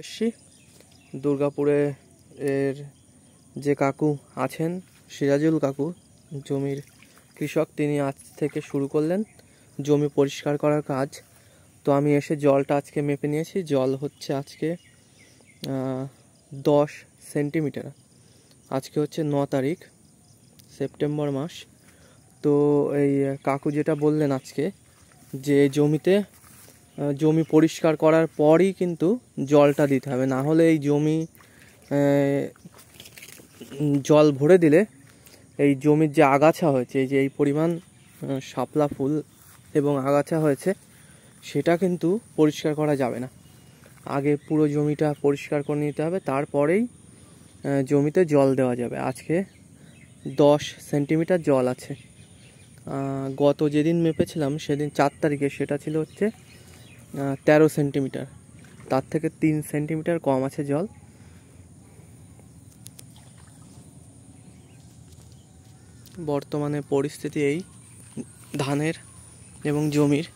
এসছি দুর্গাপুরে এর যে কাকু আছেন সিরাজুল কাকু জমির কৃষক, তিনি আজ থেকে শুরু করলেন জমি পরিষ্কার করার কাজ। তো আমি এসে জলটা আজকে মেপে নিয়েছি। জল হচ্ছে আজকে 10 সেন্টিমিটার। আজকে হচ্ছে 9 তারিখ সেপ্টেম্বর মাস। তো এই কাকু যেটা বললেন আজকে যে জমি পরিষ্কার করার পরই কিন্তু জলটা দিতে হবে, না হলে এই জমি জল ভরে দিলে এই জমির যে আগাছা হয়েছে, এই যে এই পরিমাণ শাপলা ফুল এবং আগাছা হয়েছে, সেটা কিন্তু পরিষ্কার করা যাবে না। আগে পুরো জমিটা পরিষ্কার করে নিতে হবে, তারপরেই জমিতে জল দেওয়া যাবে। আজকে 10 সেন্টিমিটার জল আছে। গত যেদিন মেপেছিলাম সেদিন 4 তারিখে সেটা ছিল হচ্ছে 13 সেন্টিমিটার, তার থেকে 3 সেন্টিমিটার কম আছে জল। বর্তমানে পরিস্থিতি এই ধানের এবং জমির।